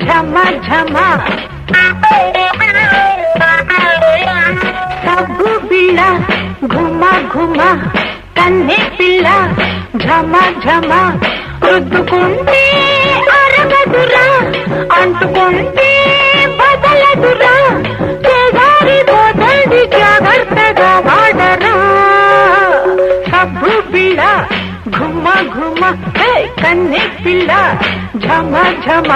झम झम सब्बु बिళ్ళ घुमा घुमा कन्ने पिల్ల झम झम రుద్దుకుంటే అరగదురా అంటుకుంటే బదలదురా చేదారి పోతండి జాగ్రత్తగా వాడరా సబ్బు బిళ్ళ ఘుమ ఘుమ కన్నె పిల్ల ఝమ ఝమ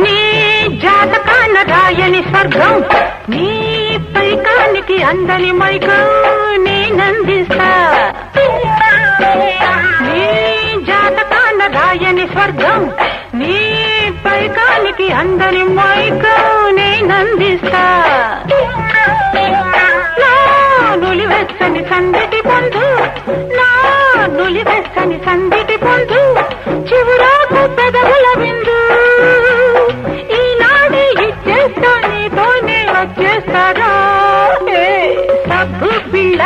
నీ జాతకాన రాయని స్వర్గం నీ పైకానికి అందని మైకం నేనందిస్తా నీ జాతకాన రాయని స్వర్గం నీ పైకానికి అందని మైకం నేనందిస్తా నా నులివెచ్చని సందిటి పొందు నా నులివెచ్చని సందిటి పొందు చివురాకు పెదవుల విందు ఈనాడే ఇచ్చేస్తా నీతోనే వచ్చేస్తారా సబ్బు పిల్ల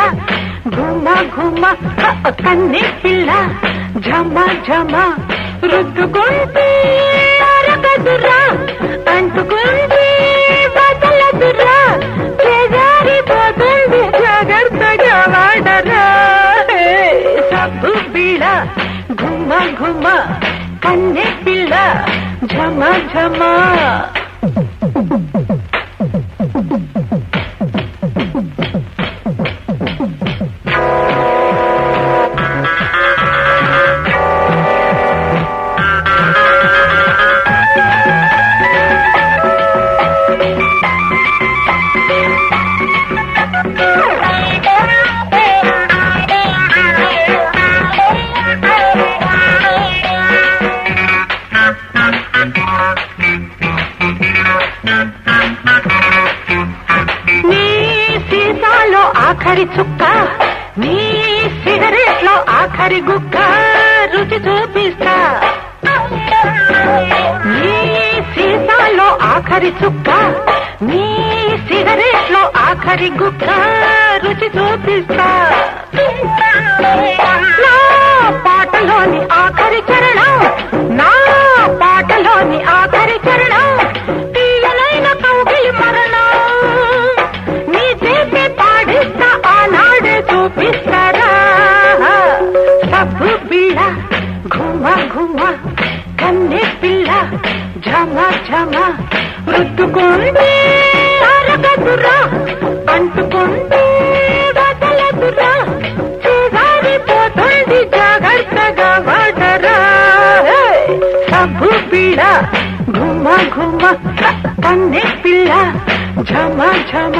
ఘుమ ఘుమ కన్నె పిల్ల ఝమ ఝమ రుద్దుకుంటే అరగదురా అంటుకుంటే బదలదురా చేజారిపోతుంది జాగ్రత్తగా వాడరా సబ్బు పిల్ల ఘుమ ఘుమ కన్నె పిల్ల ఝమ ఝమ నీ సీసాలో ఆఖరి చుక్క నీ సిగరెట్ లో ఆఖరి గుక్క రుచి చూపిస్తా నీ సీసాలో ఆఖరి చుక్క నీ సిగరెట్ లో ఆఖరి గుక్క రుచి చూపిస్తా నా పాటలోని ఆఖరి చరణం నా పాటలోని ఆఖరి చరణం తీయనైన కౌగిలి మరణం నీ చేసే పాడిస్తా ఆనాడే చూపిస్తారా సబ్బు బిళ్ళ ఘుమ ఘుమ కన్నె పిల్ల ఝమ ఝమ రుద్దుకుంటే అరగదురా అంటుకుంటే బదలదురా చేదారిపోతుంది జాగ్రత్తగా వాడరా సబ్బు బిళ్ళ ఘుమ ఘుమ కన్నె పిల్ల ఝమ ఝమ